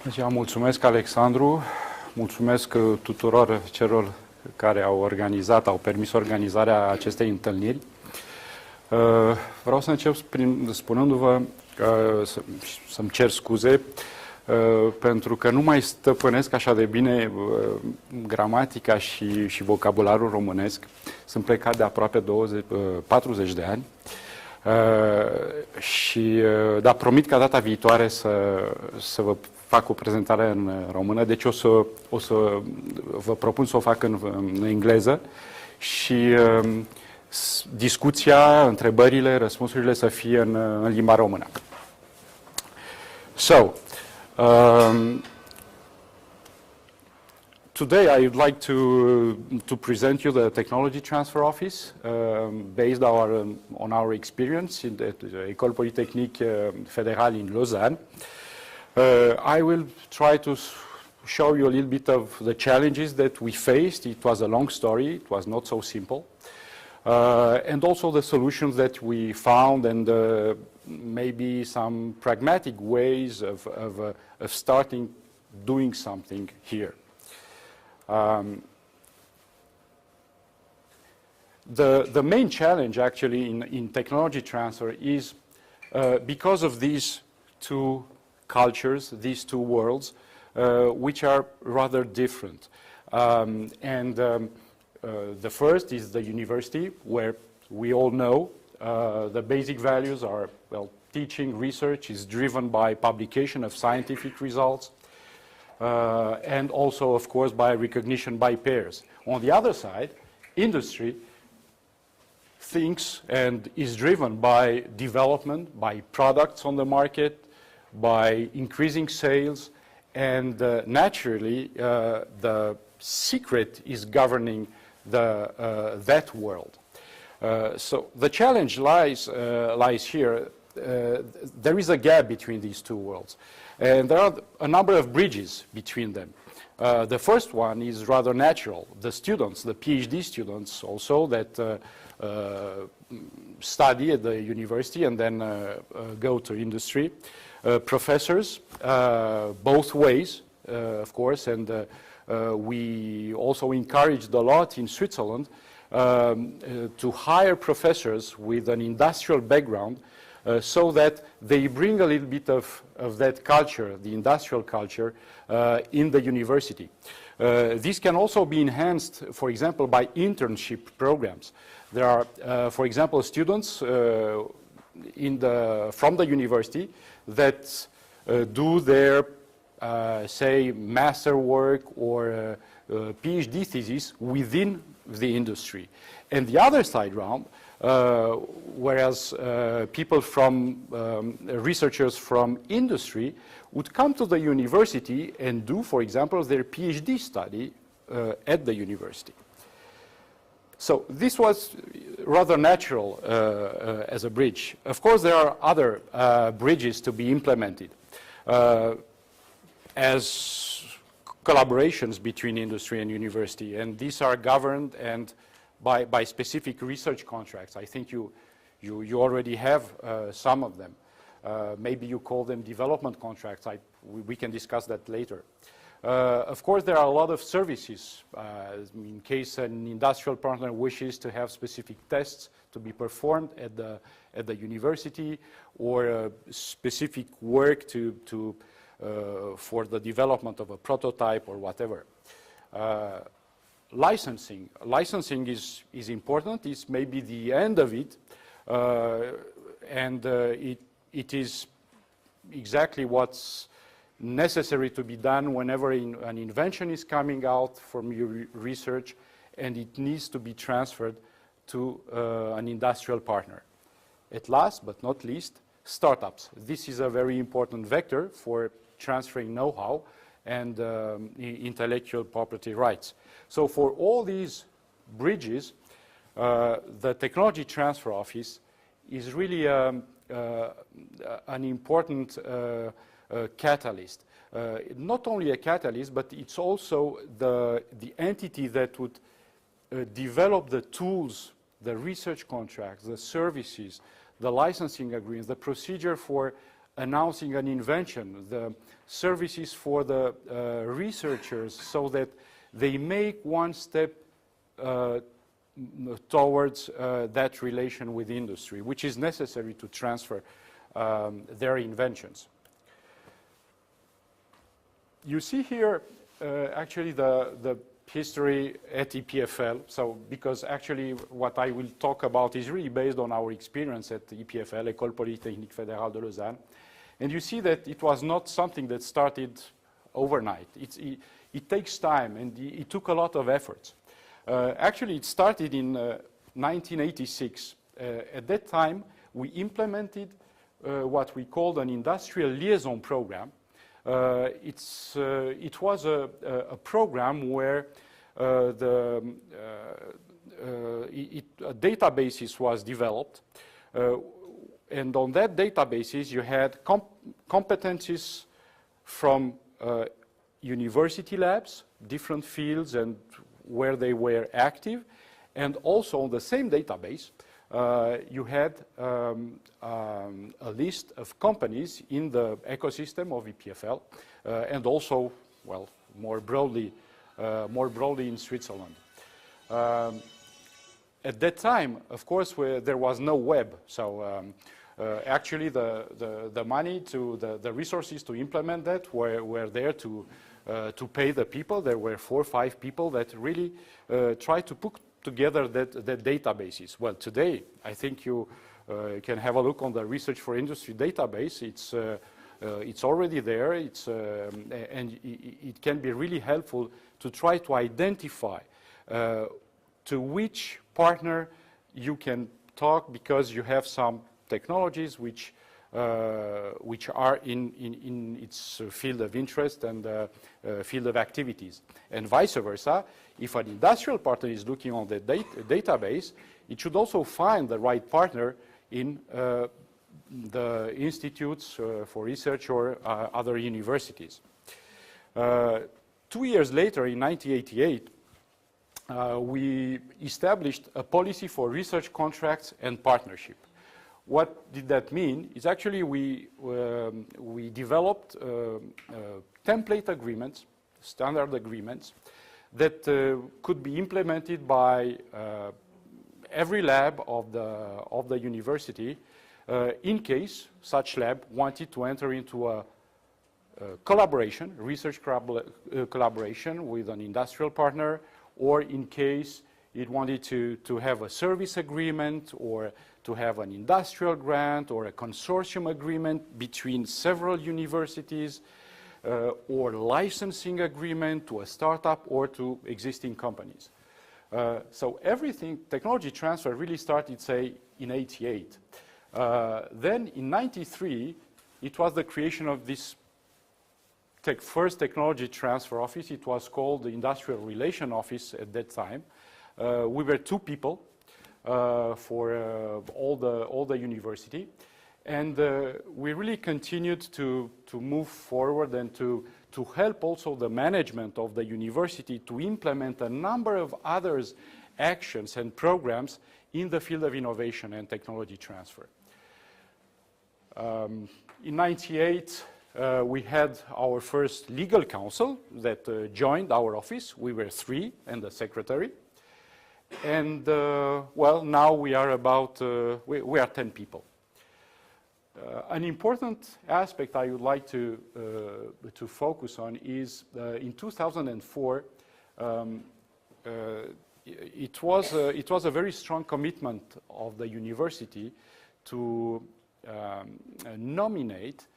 Deci, mulțumesc, Alexandru, mulțumesc tuturor celor care au organizat, au permis organizarea acestei întâlniri. Vreau să încep spunându-vă să-mi cer scuze pentru că nu mai stăpânesc așa de bine gramatica și vocabularul românesc. Sunt plecat de aproape 40 de ani. Dar promit ca data viitoare să vă fac o prezentare în română, deci o să vă propun să o fac în engleză și discuția, întrebările, răspunsurile să fie în limba română. So, today I would like to present you the Technology Transfer Office based on our experience in the École Politehnique Federale in Lausanne. I will try to show you a little bit of the challenges that we faced. It was a long story, it was not so simple. And also the solutions that we found and maybe some pragmatic ways of starting doing something here. The main challenge actually in technology transfer is because of these two cultures, these two worlds, which are rather different. The first is the university, where we all know the basic values are, well, teaching, research is driven by publication of scientific results, and also, of course, by recognition by peers. On the other side, industry thinks and is driven by development, by products on the market, by increasing sales, and naturally, the secret is governing that world. So the challenge lies here. There is a gap between these two worlds, and there are a number of bridges between them. The first one is rather natural. The students, the PhD students also that study at the university and then go to industry. Professors, both ways, of course, and we also encouraged a lot in Switzerland to hire professors with an industrial background so that they bring a little bit of that culture, the industrial culture, in the university. This can also be enhanced, for example, by internship programs. There are, for example, students from the university that do their, say, master work or PhD thesis within the industry. And the other side round, whereas people from, researchers from industry would come to the university and do, for example, their PhD study at the university. So this was rather natural as a bridge. Of course, there are other bridges to be implemented as collaborations between industry and university, and these are governed and by specific research contracts. I think you already have some of them. Maybe you call them development contracts. We can discuss that later. Of course, there are a lot of services. In case an industrial partner wishes to have specific tests to be performed at the university, or specific work for the development of a prototype or whatever. Licensing is important. It's maybe the end of it, and it is exactly what's necessary to be done whenever an invention is coming out from your research and it needs to be transferred to an industrial partner. At last but not least, startups. This is a very important vector for transferring know-how and intellectual property rights. So for all these bridges, the Technology Transfer Office is really an important catalyst. Not only a catalyst, but it's also the entity that would develop the tools, the research contracts, the services, the licensing agreements, the procedure for announcing an invention, the services for the researchers so that they make one step towards that relation with industry, which is necessary to transfer their inventions. You see here actually the history at EPFL, so because actually what I will talk about is really based on our experience at EPFL, École Polytechnique Fédérale de Lausanne. And you see that it was not something that started overnight. It takes time, and it took a lot of effort. Actually, it started in 1986. At that time, we implemented what we called an industrial liaison program. It was a program where a database was developed, and on that database you had competencies from university labs, different fields and where they were active, and also on the same database you had a list of companies in the ecosystem of EPFL, and also, well, more broadly in Switzerland. At that time, of course, there was no web, so actually the money the resources to implement that were there to pay the people. There were 4 or 5 people that really tried to put together that databases. Well, today, I think you can have a look on the Research for Industry database. It's already there, and it can be really helpful to try to identify to which partner you can talk, because you have some technologies which are in its field of interest and field of activities. And vice versa, if an industrial partner is looking on the database, it should also find the right partner in the institutes for research or other universities. 2 years later, in 1988, we established a policy for research contracts and partnership. What did that mean? Is actually we developed template agreements, standard agreements, that could be implemented by every lab of the university in case such lab wanted to enter into a collaboration, research collaboration with an industrial partner, or in case it wanted to have a service agreement, or to have an industrial grant, or a consortium agreement between several universities, or licensing agreement to a startup or to existing companies. So everything, technology transfer really started, say, in 88. Then in 93, it was the creation of this first technology transfer office. It was called the Industrial Relation Office at that time. We were 2 people for all the university, and we really continued to move forward and to help also the management of the university to implement a number of other actions and programs in the field of innovation and technology transfer. In 98, we had our first legal counsel that joined our office. We were 3 and the secretary. And well, now we are about, we are 10 people. An important aspect I would like to focus on is in 2004, it was a very strong commitment of the university to nominate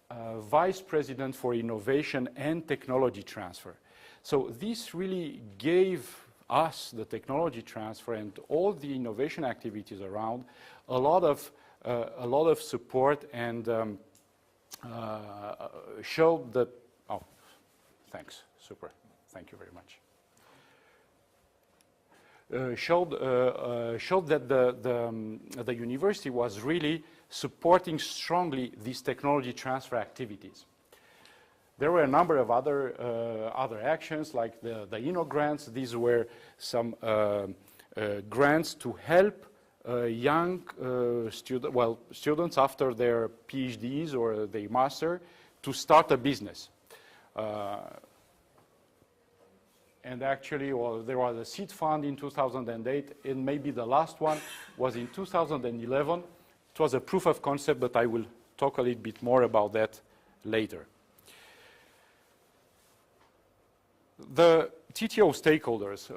a vice president for innovation and technology transfer. So this really gave us, the technology transfer and all the innovation activities around, a lot of support, and showed that, oh, thanks, super, thank you very much. Showed that the university was really supporting strongly these technology transfer activities. There were a number of other actions, like the Inno grants. These were some grants to help young students after their PhDs or their master to start a business. And actually, well, there was a seed fund in 2008, and maybe the last one was in 2011. It was a proof of concept, but I will talk a little bit more about that later. The TTO stakeholders,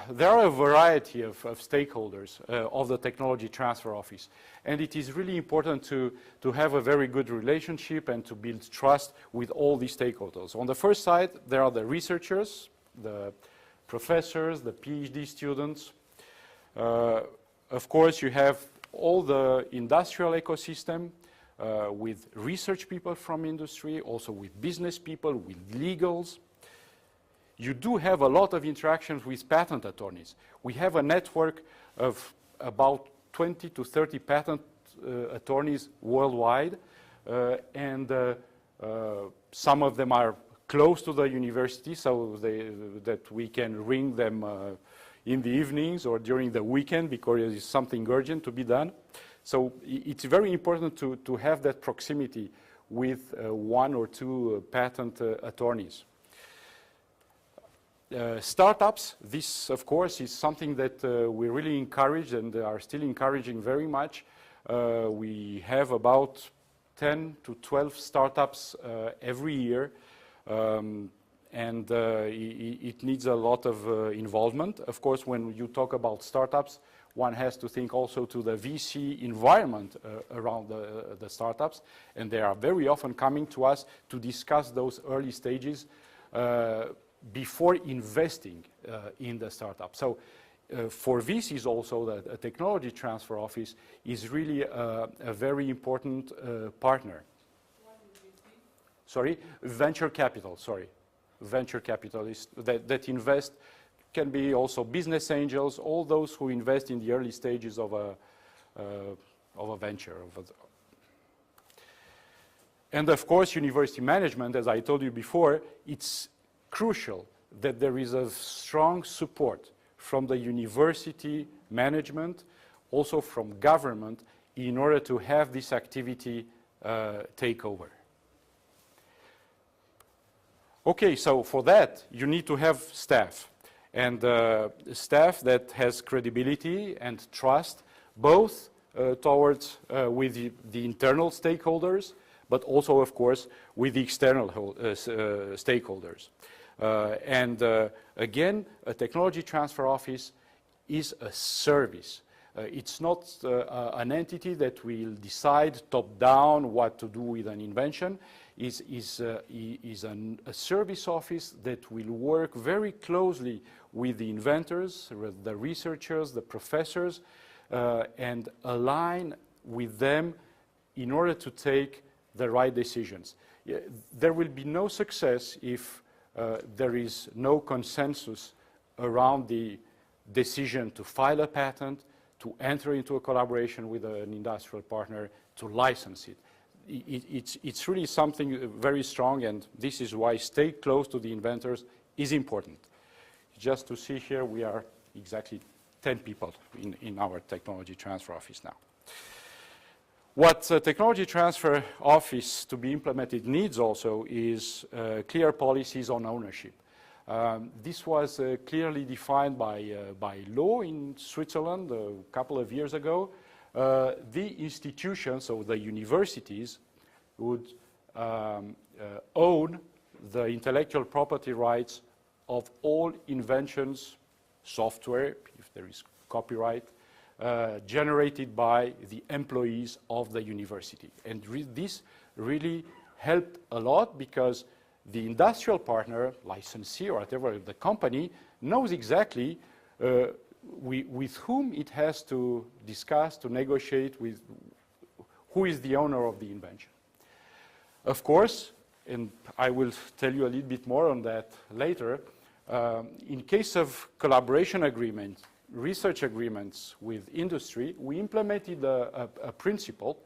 there are a variety of stakeholders of the Technology Transfer Office, and it is really important to have a very good relationship and to build trust with all these stakeholders. On the first side, there are the researchers, the professors, the PhD students. Of course, you have all the industrial ecosystem with research people from industry, also with business people, with legals. You do have a lot of interactions with patent attorneys. We have a network of about 20 to 30 patent attorneys worldwide, and some of them are close to the university, so that we can ring them in the evenings or during the weekend because there is something urgent to be done. So it's very important to have that proximity with one or two patent attorneys. Startups, this of course is something that we really encourage and are still encouraging very much. We have about 10 to 12 startups every year, and it needs a lot of involvement. Of course, when you talk about startups, one has to think also to the VC environment around the startups, and they are very often coming to us to discuss those early stages before investing in the startup. So for VCs also, the Technology Transfer Office is really a very important partner. What is VC? Sorry? Venture capital, sorry. Venture capitalists that invest, can be also business angels, all those who invest in the early stages of a venture. And of course, university management, as I told you before, it's crucial that there is a strong support from the university management, also from government, in order to have this activity take over. Okay, so for that, you need to have staff. And staff that has credibility and trust, both towards with the internal stakeholders, but also, of course, with the external stakeholders. Again, a Technology Transfer Office is a service. It's not an entity that will decide top-down what to do with an invention. Is a service office that will work very closely with the inventors, the researchers, the professors, and align with them in order to take the right decisions. There will be no success if there is no consensus around the decision to file a patent, to enter into a collaboration with an industrial partner, to license it. It's really something very strong, and this is why stay close to the inventors is important. Just to see here, we are exactly 10 people in our Technology Transfer Office now. What Technology Transfer Office to be implemented needs also is clear policies on ownership. This was clearly defined by law in Switzerland a couple of years ago. The institutions, so the universities, would own the intellectual property rights of all inventions, software, if there is copyright, generated by the employees of the university. And this really helped a lot because the industrial partner, licensee or whatever, the company, knows exactly with whom it has to discuss, to negotiate with, who is the owner of the invention. Of course, and I will tell you a little bit more on that later, in case of collaboration agreements, research agreements with industry, we implemented a principle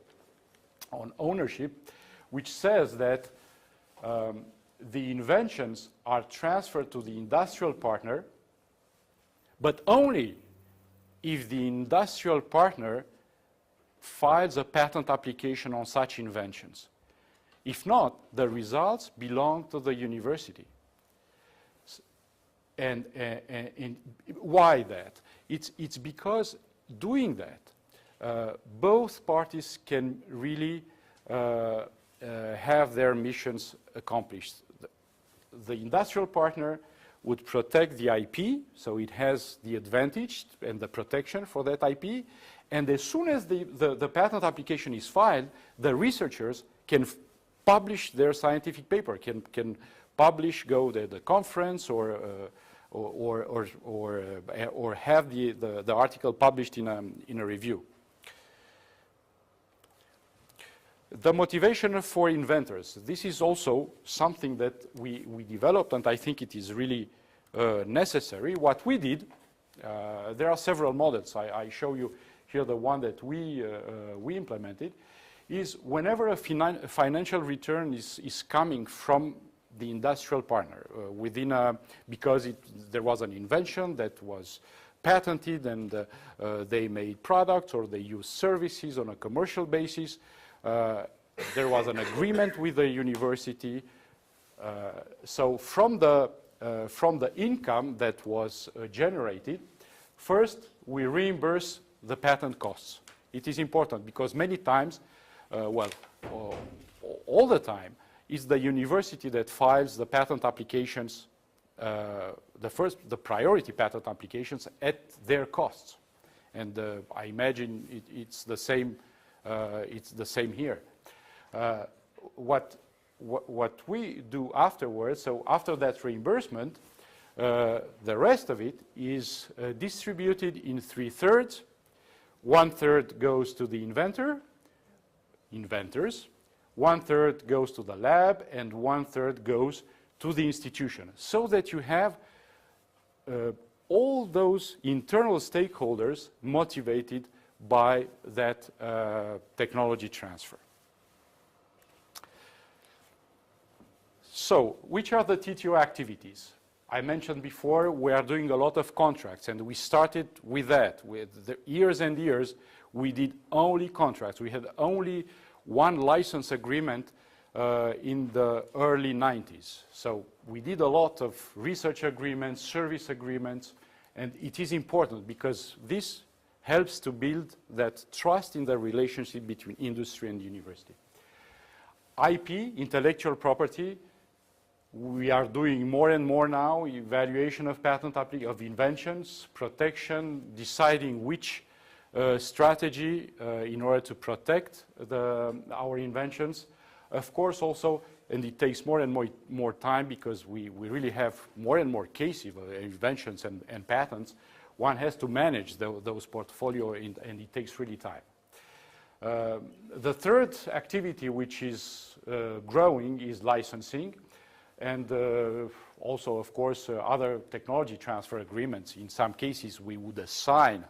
on ownership which says that the inventions are transferred to the industrial partner, but only if the industrial partner files a patent application on such inventions. If not, the results belong to the university. And why that? It's because doing that, both parties can really have their missions accomplished. The industrial partner would protect the IP, so it has the advantage and the protection for that IP. And as soon as the patent application is filed, the researchers can publish their scientific paper, can publish, go to the conference, or have the article published in a review. The motivation for inventors. This is also something that we developed, and I think it is really necessary. What we did, there are several models. I show you here the one that we implemented, is whenever a financial return is coming from the industrial partner because there was an invention that was patented and they made products or they used services on a commercial basis. There was an agreement with the university. So from the income that was generated, first we reimburse the patent costs. It is important because many times, all the time, it's the university that files the patent applications, the priority patent applications at their costs. And I imagine it's the same. It's the same here. What we do afterwards, so after that reimbursement, the rest of it is distributed in 3/3. 1/3 goes to the inventors, 1/3 goes to the lab, and 1/3 goes to the institution, so that you have all those internal stakeholders motivated by that technology transfer. So, which are the TTO activities? I mentioned before, we are doing a lot of contracts, and we started with that. With the years and years, we did only contracts. We had only one license agreement in the early 90s. So we did a lot of research agreements, service agreements, and it is important because this helps to build that trust in the relationship between industry and university. IP, intellectual property, we are doing more and more now, evaluation of patent of inventions, protection, deciding which strategy in order to protect our inventions. Of course also, and it takes more and more time because we really have more and more cases of inventions and patents. One has to manage those portfolio and it takes really time. The third activity which is growing is licensing, and also of course other technology transfer agreements. In some cases we would assign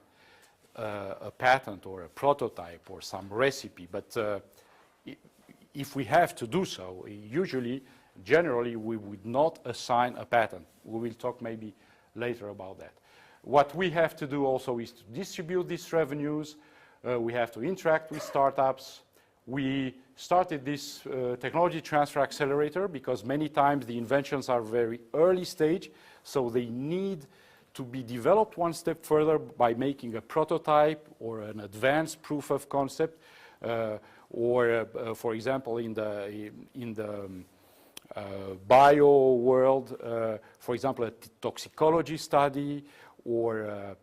a patent or a prototype or some recipe, but if we have to do so, generally we would not assign a patent. We will talk maybe later about that. What we have to do also is to distribute these revenues. We have to interact with startups. We started this technology transfer accelerator because many times the inventions are very early stage, so they need to be developed one step further by making a prototype or an advanced proof of concept, or for example in the bio world, for example a toxicology study or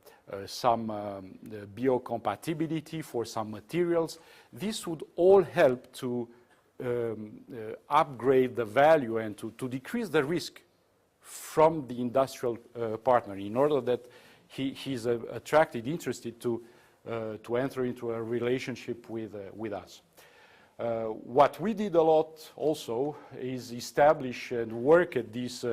some biocompatibility for some materials. This would all help to upgrade the value and to decrease the risk from the industrial partner in order that he's attracted, interested to enter into a relationship with us. What we did a lot also is establish and work at these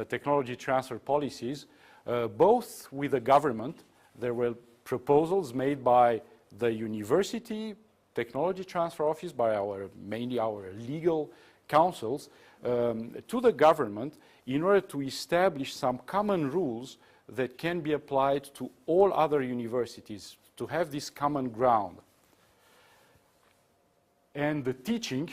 technology transfer policies, both with the government. There were proposals made by the university technology transfer office, by mainly our legal councils, to the government in order to establish some common rules that can be applied to all other universities, to have this common ground. And the teaching,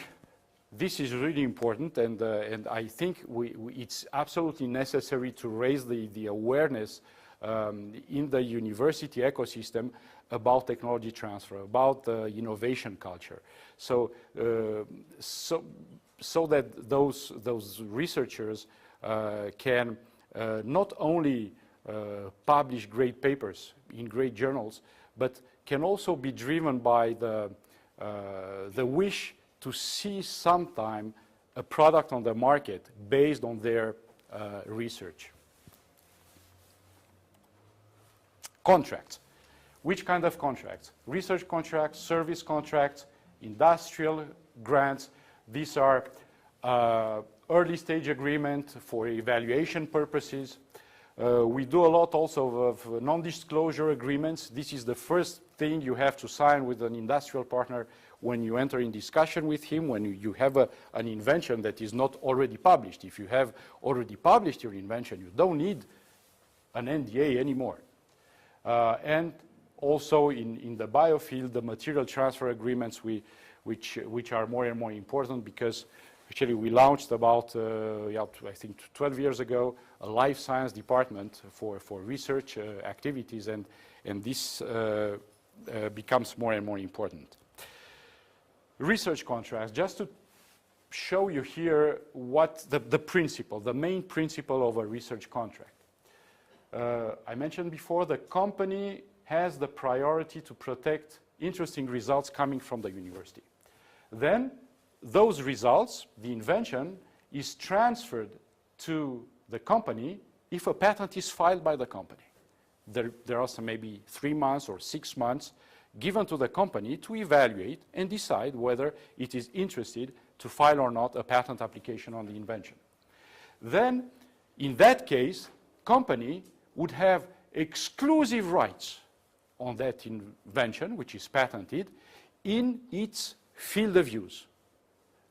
this is really important, and I think it's absolutely necessary to raise the awareness in the university ecosystem about technology transfer, about innovation culture. So, so that those researchers can not only publish great papers in great journals, but can also be driven by the wish to see sometime a product on the market based on their research. Contracts. Which kind of contracts? Research contracts, service contracts, industrial grants. These are early stage agreement for evaluation purposes. We do a lot also of non-disclosure agreements. This is the first thing you have to sign with an industrial partner when you enter in discussion with him, when you have an invention that is not already published. If you have already published your invention, you don't need an NDA anymore. And also in the biofield, the material transfer agreements, which are more and more important, because actually we launched about, I think 12 years ago, a life science department for research activities, and this becomes more and more important. Research contracts, just to show you here what the principle, the main principle of a research contract. I mentioned before, the company has the priority to protect interesting results coming from the university. Then those results, the invention, is transferred to the company if a patent is filed by the company. There are some maybe 3 months or 6 months given to the company to evaluate and decide whether it is interested to file or not a patent application on the invention. Then, in that case, company would have exclusive rights on that invention, which is patented, in its field of use.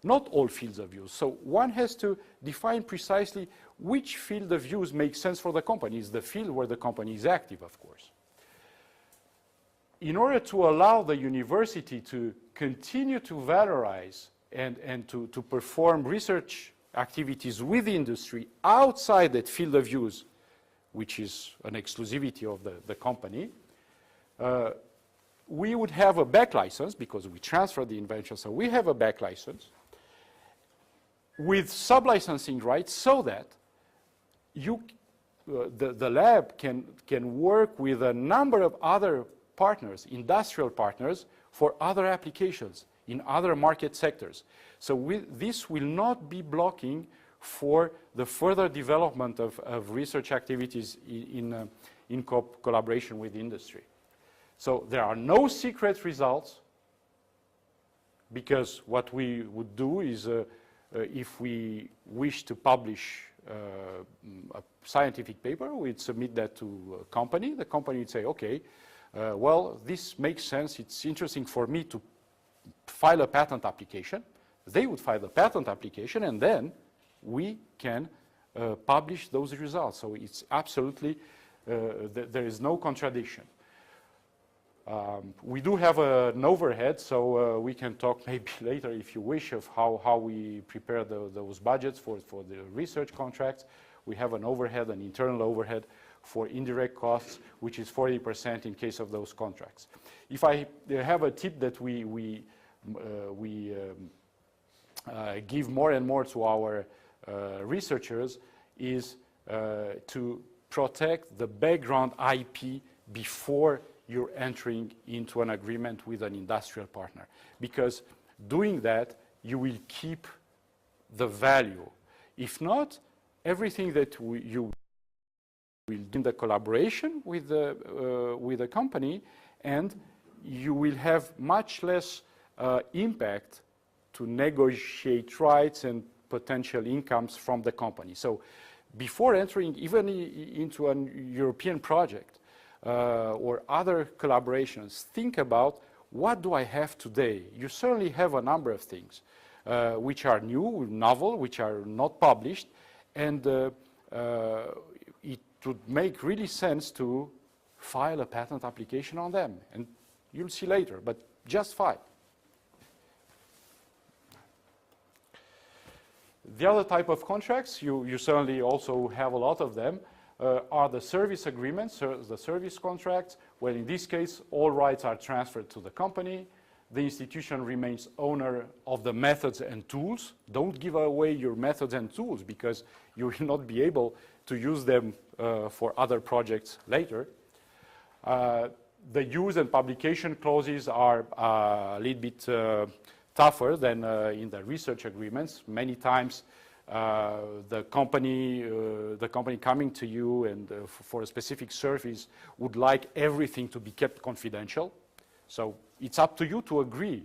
Not all fields of use. So one has to define precisely which field of use makes sense for the company. It's the field where the company is active, of course. In order to allow the university to continue to valorize and to perform research activities with the industry outside that field of use, which is an exclusivity of the company, we would have a back license, because we transfer the invention, so we have a back license with sub-licensing rights, so that the lab can work with a number of other partners, industrial partners, for other applications in other market sectors. So this will not be blocking for the further development of research activities in collaboration with industry. So there are no secret results, because what we would do is, if we wish to publish a scientific paper, we'd submit that to a company. The company would say, okay, well, this makes sense. It's interesting for me to file a patent application. They would file the patent application, and then we can publish those results. So it's absolutely, there is no contradiction. We do have an overhead, so we can talk maybe later, if you wish, of how we prepare those budgets for the research contracts. We have an overhead, an internal overhead for indirect costs, which is 40% in case of those contracts. If I have a tip that we give more and more to our researchers, is to protect the background IP before you're entering into an agreement with an industrial partner. Because doing that, you will keep the value. If not, everything that you will do in the collaboration with the company, and you will have much less impact to negotiate rights and potential incomes from the company. So before entering even into a European project, or other collaborations, think about, what do I have today? You certainly have a number of things which are new, novel, which are not published, and to make really sense to file a patent application on them. And you'll see later, but just file. The other type of contracts, you certainly also have a lot of them, are the service agreements, the service contracts, where in this case all rights are transferred to the company. The institution remains owner of the methods and tools. Don't give away your methods and tools because you will not be able to use them for other projects later. The use and publication clauses are a little bit tougher than in the research agreements. Many times the company coming to you and for a specific service would like everything to be kept confidential. So it's up to you to agree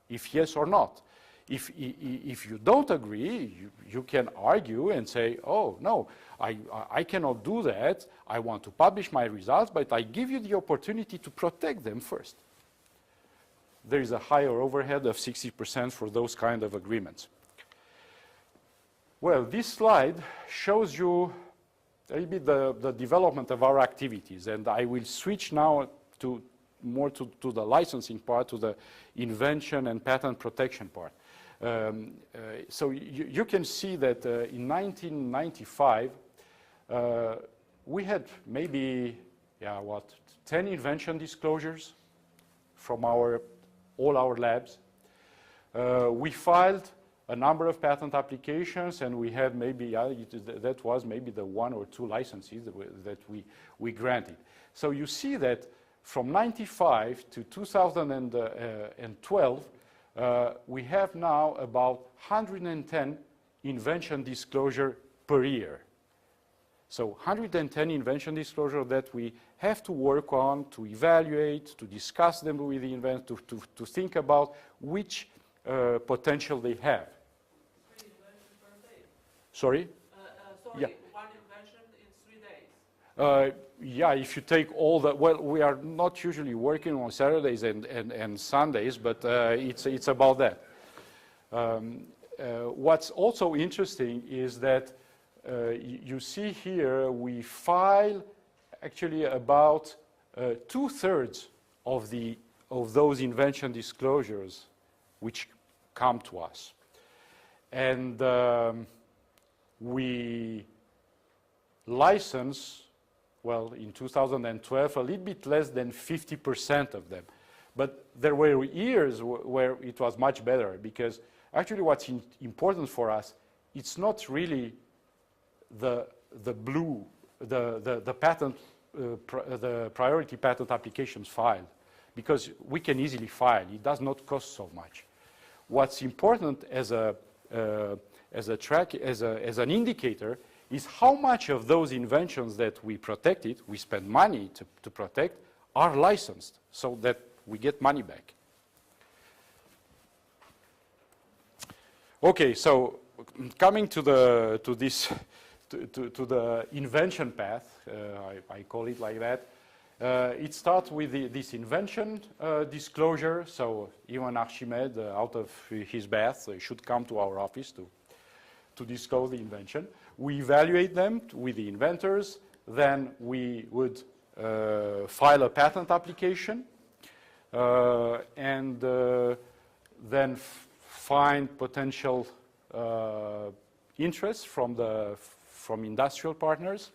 if yes or not. If you don't agree, you can argue and say, oh, no, I cannot do that. I want to publish my results, but I give you the opportunity to protect them first. There is a higher overhead of 60% for those kind of agreements. Well, this slide shows you a little bit the development of our activities, and I will switch now to more to the licensing part, to the invention and patent protection part. So you can see that in 1995, we had maybe, 10 invention disclosures from all our labs. We filed a number of patent applications, and we had maybe, that was maybe the 1 or 2 licenses that we granted. So you see that from 95 to 2012, we have now about 110 invention disclosure per year. So 110 invention disclosure that we have to work on, to evaluate, to discuss them with the inventor, to think about which potential they have. 3 inventions per day. Sorry? Sorry, Yeah. 1 invention in 3 days. Yeah, if you take all the, well, we are not usually working on Saturdays and Sundays, but it's about that. What's also interesting is that you see here we file actually about 2/3 of those invention disclosures which come to us. And we license, well, in 2012, a little bit less than 50% of them. But there were years where it was much better, because actually what's important for us, it's not really the patent, the priority patent applications filed, because we can easily file. It does not cost so much. What's important as an indicator is how much of those inventions that we protected, we spend money to protect, are licensed so that we get money back. Okay, so coming to the invention path, I call it like that. It starts with this invention disclosure. So even Archimede, out of his bath, should come to our office to disclose the invention. We evaluate them with the inventors. Then we would file a patent application, and then find potential interest from industrial partners,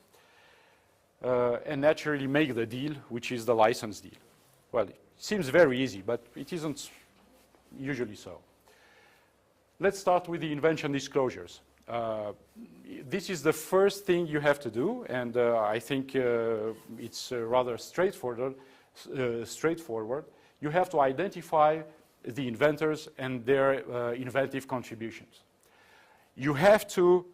and naturally make the deal, which is the license deal. Well, it seems very easy, but it isn't usually so. Let's start with the invention disclosures. This is the first thing you have to do, and I think it's rather straightforward. You have to identify the inventors and their inventive contributions. You have to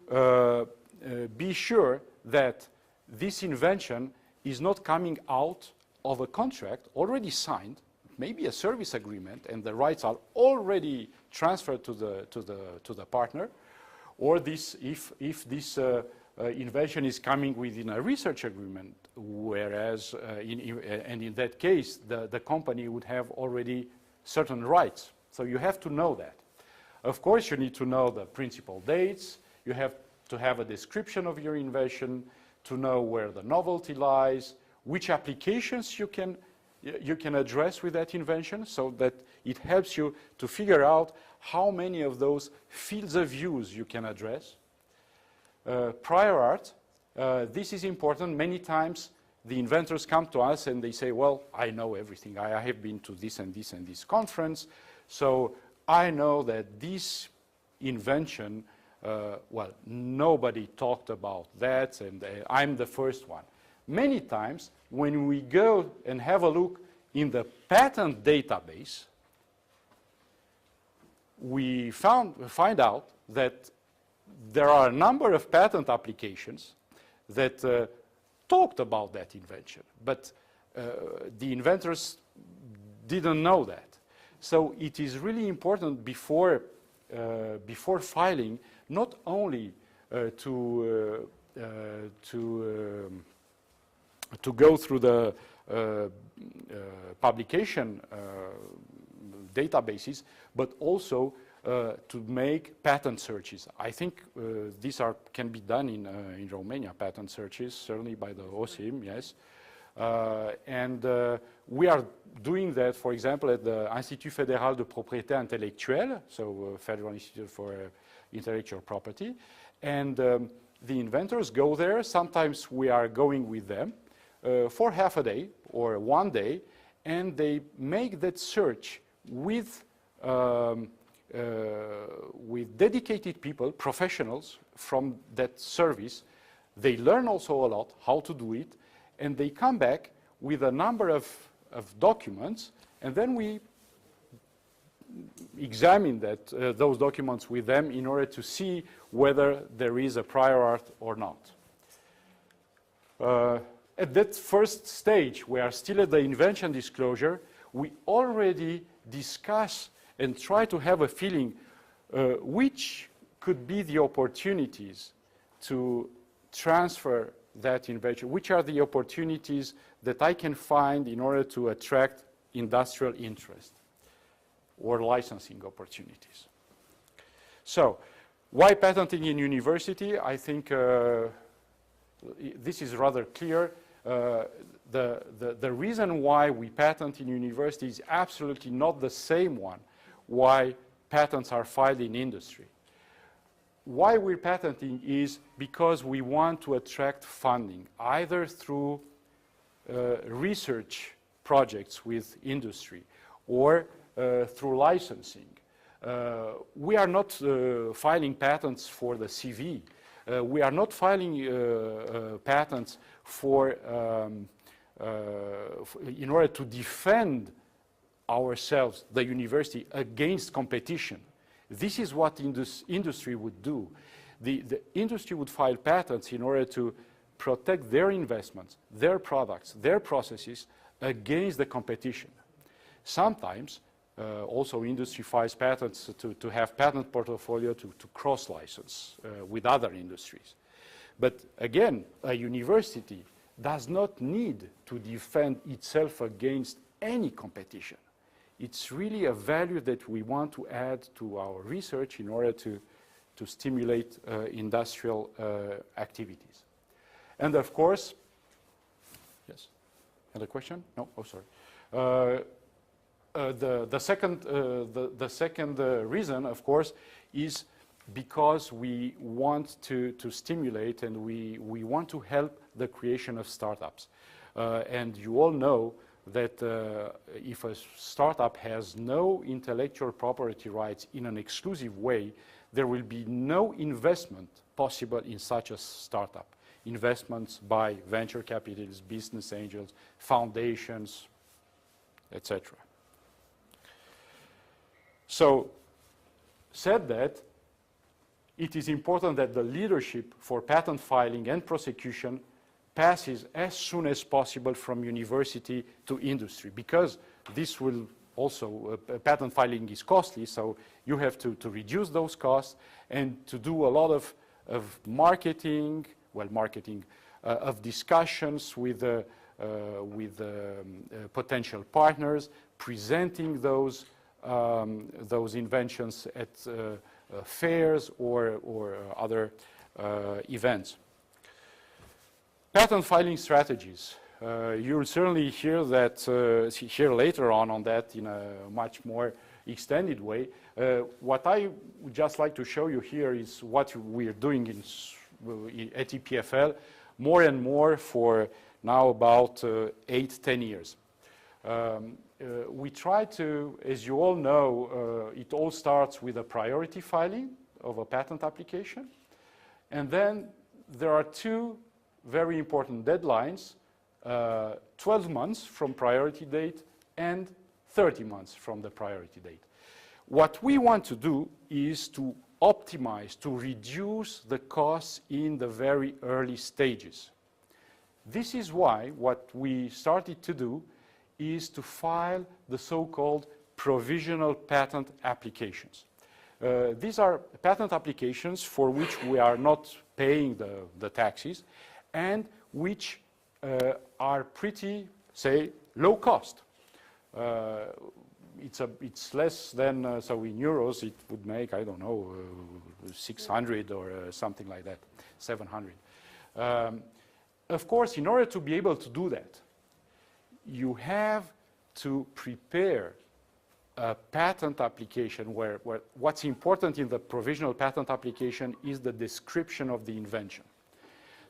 be sure that this invention is not coming out of a contract already signed, maybe a service agreement, and the rights are already transferred to the partner, or if this invention is coming within a research agreement, whereas in that case the company would have already certain rights. So you have to know that. Of course, you need to know the principal dates. You have to have a description of your invention, to know where the novelty lies, which applications you can address with that invention, so that it helps you to figure out how many of those fields of use you can address. Prior art, this is important. Many times the inventors come to us and they say, well, I know everything. I have been to this and this and this conference, so I know that this invention, well, nobody talked about that, and I'm the first one. Many times, when we go and have a look in the patent database, we find out that there are a number of patent applications that talked about that invention, but the inventors didn't know that. So it is really important before filing, not only to go through the publication databases, but also to make patent searches. I think these can be done in Romania, patent searches, certainly by the OSIM, yes. And we are doing that, for example, at the Institut Fédéral de Propriété Intellectuelle, so Federal Institute for Intellectual Property. And the inventors go there. Sometimes we are going with them for half a day or one day, and they make that search with dedicated people, professionals from that service. They learn also a lot how to do it, and they come back with a number of documents, and then we examine those documents with them in order to see whether there is a prior art or not. At that first stage, we are still at the invention disclosure, we already discuss and try to have a feeling which could be the opportunities to transfer that invention, which are the opportunities that I can find in order to attract industrial interest or licensing opportunities. So, why patenting in university? I think this is rather clear. The reason why we patent in university is absolutely not the same one why patents are filed in industry. Why we're patenting is because we want to attract funding, either through research projects with industry or through licensing. We are not filing patents for the CV. We are not filing patents in order to defend ourselves, the university, against competition. This is what industry would do. The industry would file patents in order to protect their investments, their products, their processes against the competition. Sometimes also industry files patents to have patent portfolio to cross-license with other industries. But again, a university does not need to defend itself against any competition. It's really a value that we want to add to our research in order to stimulate industrial activities. And of course, yes, another question? No, oh sorry. The second reason, of course, is because we want to stimulate and we want to help the creation of startups. And you all know that if a startup has no intellectual property rights in an exclusive way, there will be no investment possible in such a startup. Investments by venture capitalists, business angels, foundations, etc. So, said that, it is important that the leadership for patent filing and prosecution passes as soon as possible from university to industry, because this will also, patent filing is costly, so you have to reduce those costs and to do a lot of marketing, of discussions with potential partners, presenting those inventions at fairs or other events. Patent filing strategies. You'll certainly hear that hear later on that in a much more extended way. What I would just like to show you here is what we're doing at EPFL more and more for now about 8-10 years. We try to, as you all know, it all starts with a priority filing of a patent application. And then there are two very important deadlines, 12 months from priority date and 30 months from the priority date. What we want to do is to optimize, to reduce the costs in the very early stages. This is why what we started to do is to file the so-called provisional patent applications. These are patent applications for which we are not paying the taxes and which are pretty, say, low cost. It's less than, so in euros it would make, I don't know, 600 or something like that, 700. Of course, in order to be able to do that, you have to prepare a patent application where what's important in the provisional patent application is the description of the invention.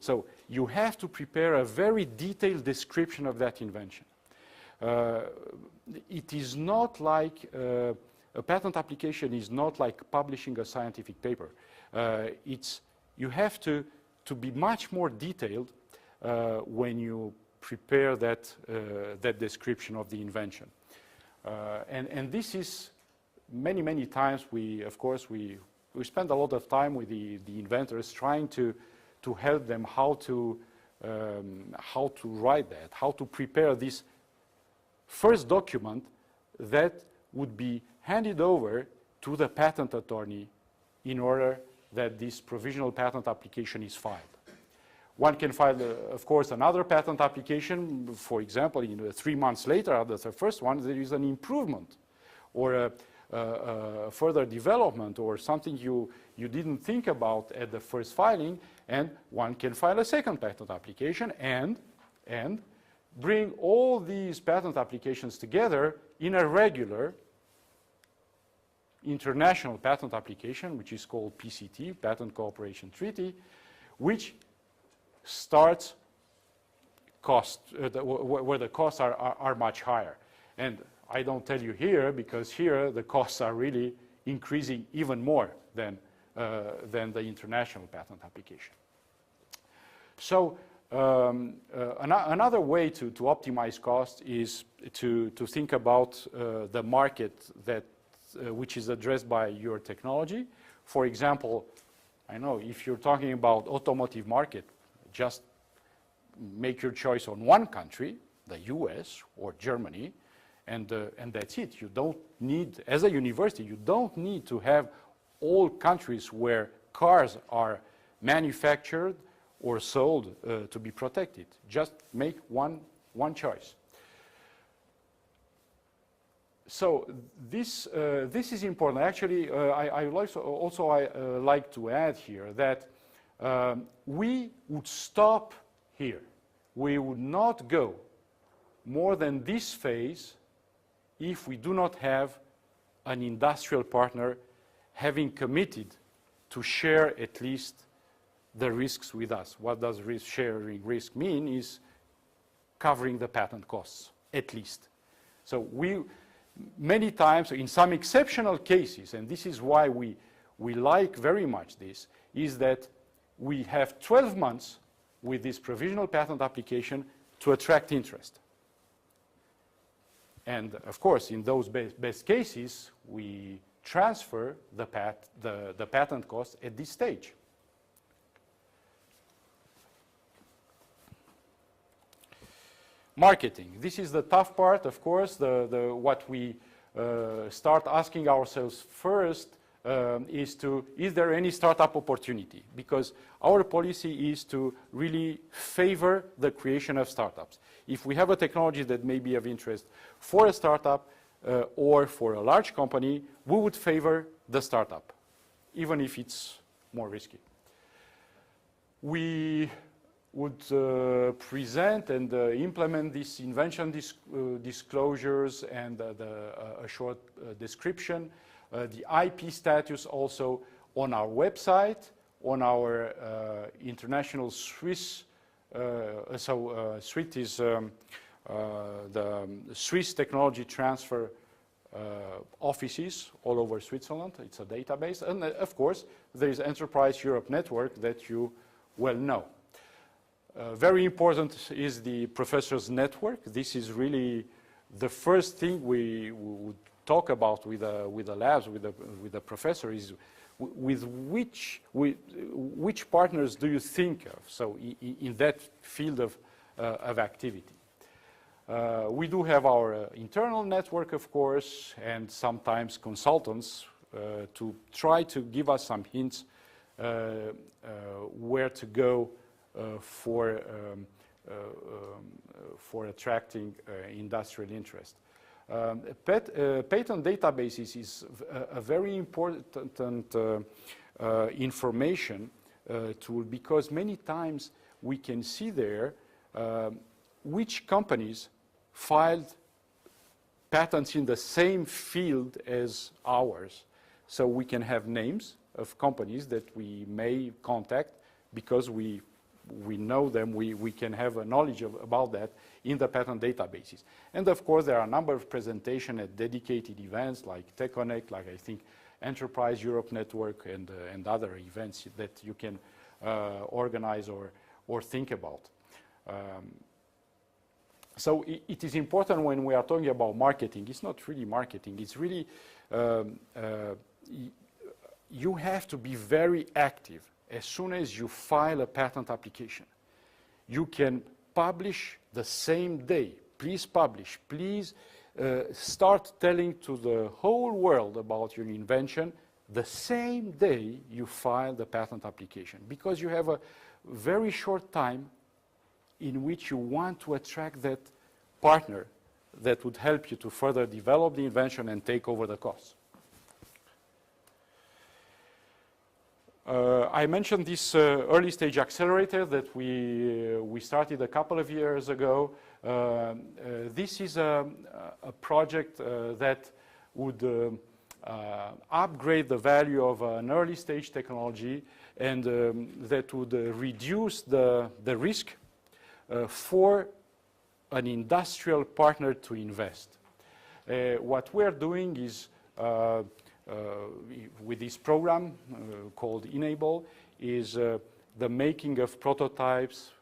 So you have to prepare a very detailed description of that invention. It is not like, a patent application is not like publishing a scientific paper. You have to be much more detailed when you prepare that description of the invention. And this is many times of course, we spend a lot of time with the inventors trying to help them how to write that, how to prepare this first document that would be handed over to the patent attorney in order that this provisional patent application is filed. One can file, of course, another patent application. For example, 3 months later, after the first one, there is an improvement or a further development or something you didn't think about at the first filing, and one can file a second patent application and bring all these patent applications together in a regular international patent application, which is called PCT, Patent Cooperation Treaty, which starts where the costs are much higher. And I don't tell you here because here the costs are really increasing even more than the international patent application. So another way to optimize costs is to think about the market which is addressed by your technology. For example, I know if you're talking about automotive market, just make your choice on one country, the US or Germany, and that's it. You don't need, as a university, you don't need to have all countries where cars are manufactured or sold to be protected. Just make one choice. So this is important. Actually, I also like to add here that we would stop here. We would not go more than this phase if we do not have an industrial partner having committed to share at least the risks with us. What does sharing risk mean is covering the patent costs, at least. So many times, in some exceptional cases, and this is why we like very much this, is that we have 12 months with this provisional patent application to attract interest. And of course, in those best cases, we transfer the patent cost at this stage. Marketing. This is the tough part, of course. What we start asking ourselves first is there any startup opportunity? Because our policy is to really favor the creation of startups. If we have a technology that may be of interest for a startup or for a large company, we would favor the startup, even if it's more risky. We would present and implement these invention disclosures and a short description, the IP status also on our website, on our international Swiss, SWIT is the Swiss Technology Transfer offices all over Switzerland. It's a database. And of course, there is Enterprise Europe Network that you well know. Very important is the professors' network. This is really the first thing we would talk about with the labs, with the professor, is with which partners do you think of? So in that field of activity. We do have our internal network, of course, and sometimes consultants to try to give us some hints where to go for attracting industrial interest. Patent databases is a very important information tool, because many times we can see there which companies filed patents in the same field as ours. So we can have names of companies that we may contact because we know them, we can have a knowledge about that in the patent databases. And of course, there are a number of presentations at dedicated events like TechConnect, like I think Enterprise Europe Network and other events that you can organize or think about. So it is important when we are talking about marketing. It's not really marketing. It's really, you have to be very active as soon as you file a patent application. You can publish the same day. Please publish. Please start telling to the whole world about your invention the same day you file the patent application, because you have a very short time in which you want to attract that partner that would help you to further develop the invention and take over the costs. I mentioned this early stage accelerator that we started a couple of years ago. This is a project that would upgrade the value of an early stage technology, and that would reduce the risk for an industrial partner to invest. What we're doing is with this program called Enable is the making of prototypes,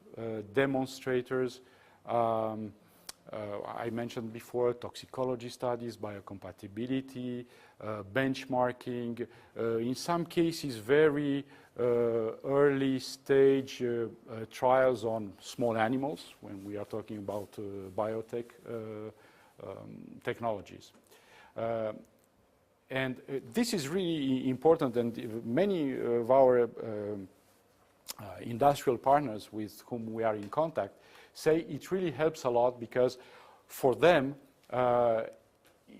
demonstrators. I mentioned before toxicology studies, biocompatibility, benchmarking, in some cases very early stage trials on small animals when we are talking about biotech technologies. And this is really important, and many of our industrial partners with whom we are in contact say it really helps a lot, because for them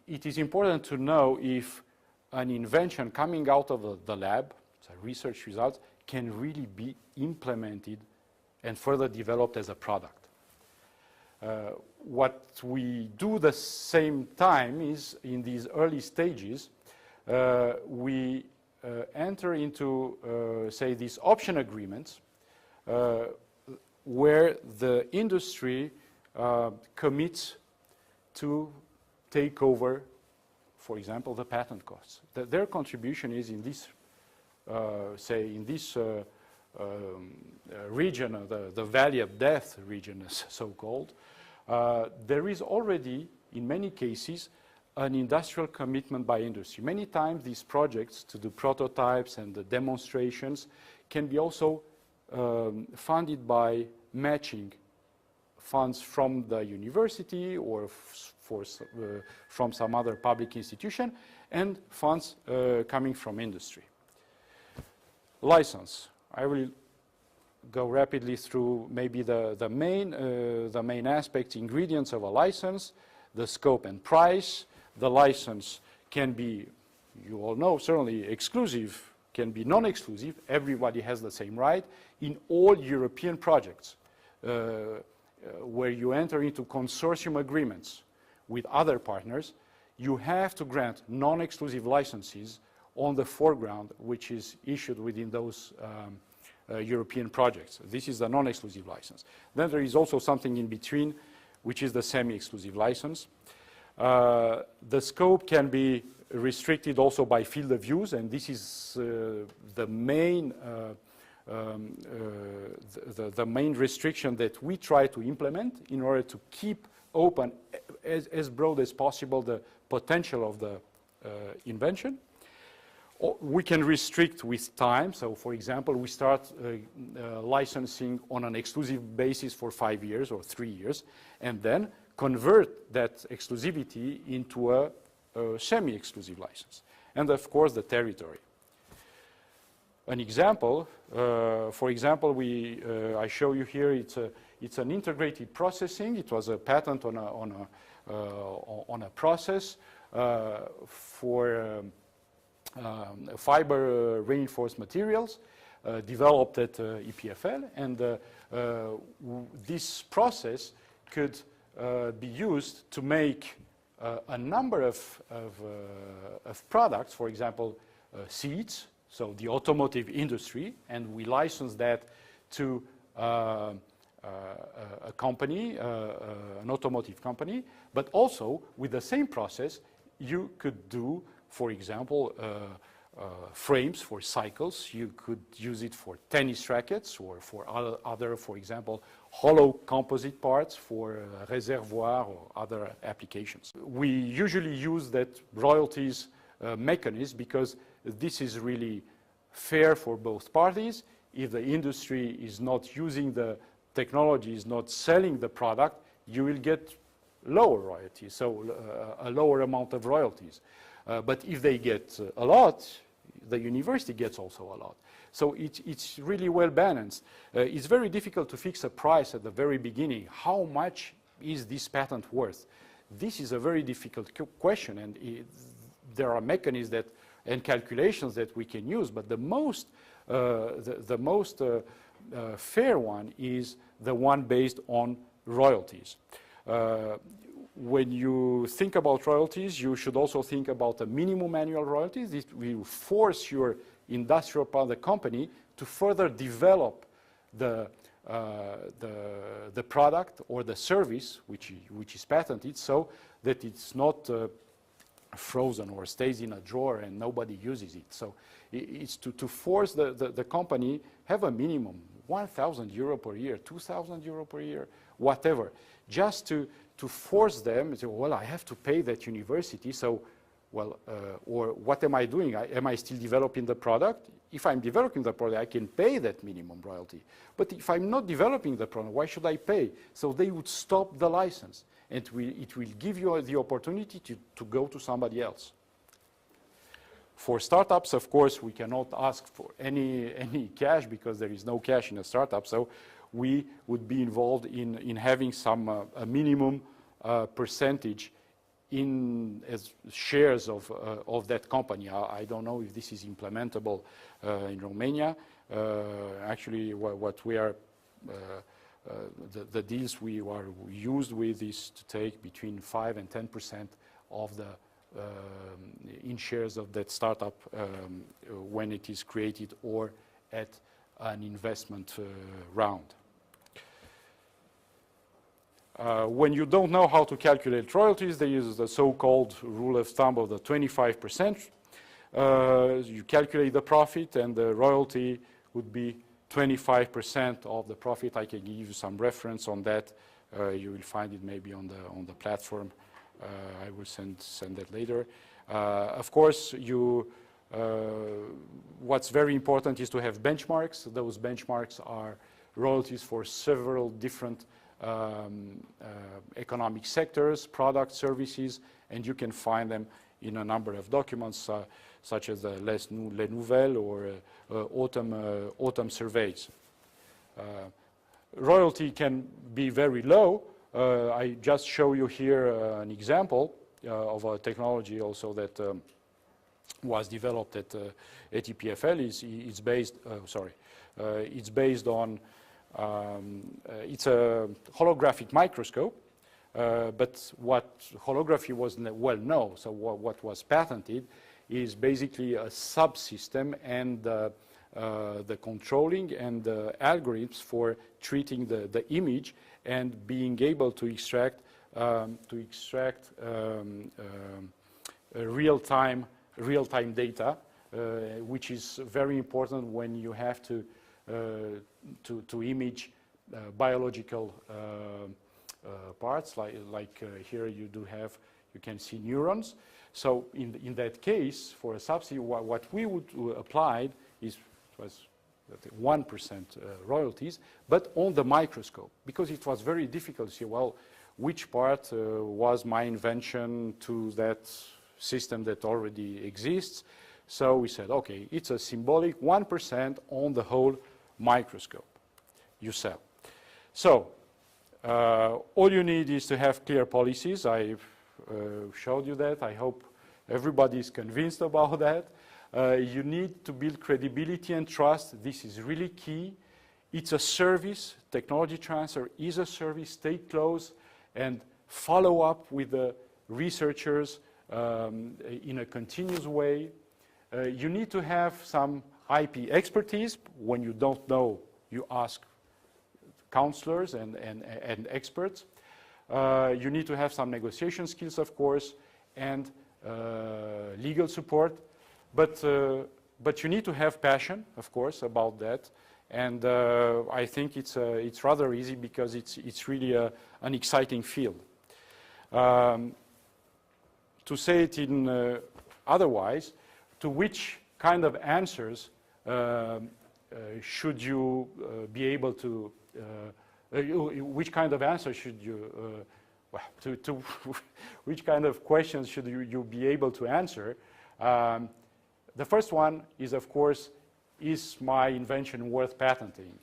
it is important to know if an invention coming out of the lab, so research results, can really be implemented and further developed as a product. What we do the same time is, in these early stages, we enter into, say, these option agreements where the industry commits to take over, for example, the patent costs. Their contribution is in this, say, in this region, the Valley of Death region, so-called. There is already, in many cases, an industrial commitment by industry. Many times these projects to do prototypes and the demonstrations can be also funded by matching funds from the university or from some other public institution, and funds coming from industry. License. I will go rapidly through maybe the main aspects, ingredients of a license, the scope and price. The license can be, you all know, certainly exclusive, can be non-exclusive. Everybody has the same right in all European projects. where you enter into consortium agreements with other partners, you have to grant non-exclusive licenses on the foreground, which is issued within those European projects. This is the non-exclusive license. Then there is also something in between, which is the semi-exclusive license. The scope can be restricted also by field of use, and this is the main restriction that we try to implement in order to keep open as broad as possible the potential of the invention. We can restrict with time. So, for example, we start licensing on an exclusive basis for 5 years or 3 years, and then convert that exclusivity into a semi-exclusive license. And, of course, the territory. An example, for example, I show you here, it's an integrated processing. It was a patent on a process for fiber reinforced materials developed at EPFL, and this process could be used to make a number of products, for example, seats, so the automotive industry, and we license that to a company, an automotive company, but also with the same process you could do, for example, frames for cycles. You could use it for tennis rackets or for other, for example, hollow composite parts for reservoir or other applications. We usually use that royalties mechanism because this is really fair for both parties. If the industry is not using the technology, is not selling the product, you will get lower royalties, so a lower amount of royalties. But if they get a lot, the university gets also a lot. So it's really well balanced. It's very difficult to fix a price at the very beginning. How much is this patent worth? This is a very difficult question, and there are mechanisms and calculations that we can use, but the most fair one is the one based on royalties. When you think about royalties, you should also think about a minimum annual royalties. This will force your industrial part of the company to further develop the product or the service which is patented, so that it's not frozen or stays in a drawer and nobody uses it. So it's to force the company have a minimum, 1,000 euro per year, 2,000 euro per year, whatever, just to force them to say, well, I have to pay that university, so, well, or what am I doing? Am I still developing the product? If I'm developing the product, I can pay that minimum royalty. But if I'm not developing the product, why should I pay? So they would stop the license, and it will give you the opportunity to go to somebody else. For startups, of course, we cannot ask for any cash because there is no cash in a startup, so we would be involved in having some a minimum percentage as shares of that company. I don't know if this is implementable in Romania. Actually, what we are the deals we are used with is to take between 5 and 10% of the in shares of that startup when it is created or at an investment round. When you don't know how to calculate royalties, they use the so-called rule of thumb of the 25%. You calculate the profit, and the royalty would be 25% of the profit. I can give you some reference on that. You will find it maybe on the platform. I will send that later. Of course, what's very important is to have benchmarks. Those benchmarks are royalties for several different economic sectors, products, services, and you can find them in a number of documents such as the Les Nouvelles or autumn surveys. Royalty can be very low. I just show you here an example of a technology also that was developed at EPFL. It's based on It's a holographic microscope, but what holography was well known, so what was patented is basically a subsystem and the controlling and the algorithms for treating the image and being able to extract real-time data, which is very important when you have to image biological parts, like here you can see neurons. So in that case, for a subsidy, what we would apply was 1% royalties, but on the microscope, because it was very difficult to see, well, which part was my invention to that system that already exists. So we said, okay, it's a symbolic 1% on the whole microscope you sell. So all you need is to have clear policies. I've showed you that. I hope everybody is convinced about that. You need to build credibility and trust. This is really key. It's a service. Technology transfer is a service. Stay close and follow up with the researchers in a continuous way. You need to have some IP expertise. When you don't know, you ask counselors and experts. You need to have some negotiation skills, of course, and legal support. But you need to have passion, of course, about that. And I think it's rather easy because it's really an exciting field. To say it in otherwise, to which kind of answers should you be able to, which kind of answers should you, to which kind of questions should you be able to answer? The first one is, of course, is my invention worth patenting?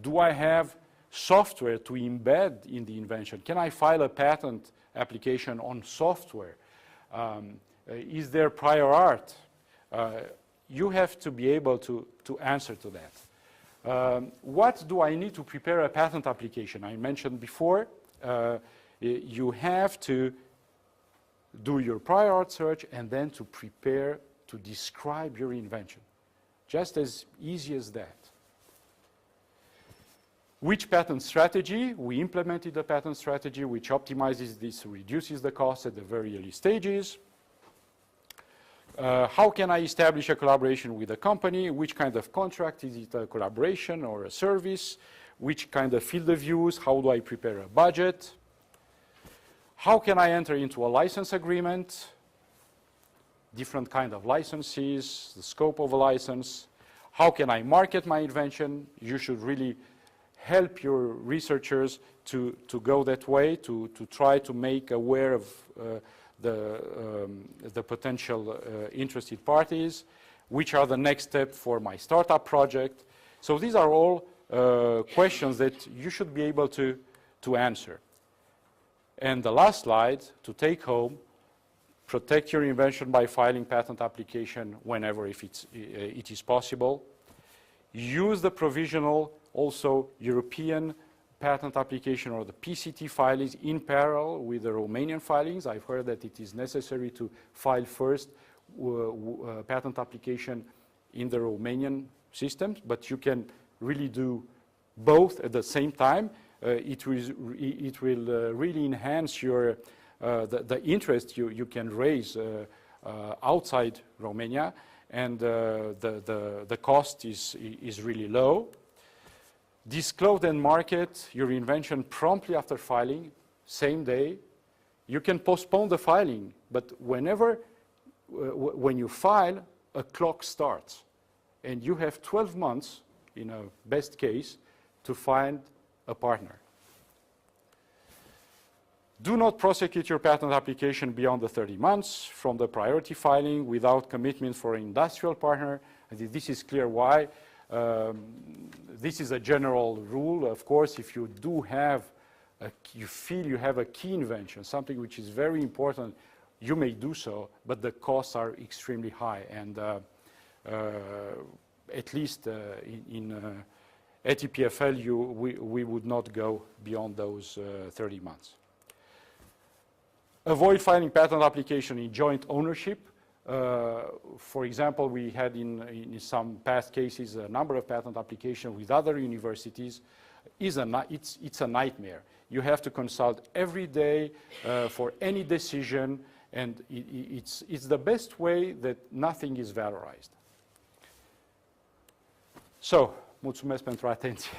Do I have software to embed in the invention? Can I file a patent application on software? Is there prior art? You have to be able to answer to that. What do I need to prepare a patent application? I mentioned before, you have to do your prior art search and then to prepare to describe your invention. Just as easy as that. Which patent strategy? We implemented a patent strategy which optimizes this, reduces the cost at the very early stages. How can I establish a collaboration with a company? Which kind of contract? Is it a collaboration or a service? Which kind of field of use? How do I prepare a budget? How can I enter into a license agreement? Different kind of licenses, the scope of a license. How can I market my invention? You should really help your researchers to go that way, to try to make aware of the potential interested parties. Which are the next steps for my startup project? So these are all questions that you should be able to answer. And the last slide, to take home, protect your invention by filing patent application whenever it is possible. Use the provisional, also European patent application or the PCT filings in parallel with the Romanian filings. I've heard that it is necessary to file first patent application in the Romanian systems, but you can really do both at the same time. It will really enhance your the interest you can raise outside Romania, and the cost is really low. Disclose and market your invention promptly after filing, same day. You can postpone the filing, but when you file, a clock starts, and you have 12 months, in a best case, to find a partner. Do not prosecute your patent application beyond the 30 months from the priority filing without commitment for an industrial partner. I think this is clear why. This is a general rule. Of course, if you do have, you feel you have a key invention, something which is very important, you may do so, but the costs are extremely high. And at least At EPFL, we would not go beyond those 30 months. Avoid filing patent application in joint ownership. For example, we had in some past cases a number of patent applications with other universities. It's a nightmare. You have to consult every day for any decision, and it's the best way that nothing is valorized. So, mulțumesc pentru atenție.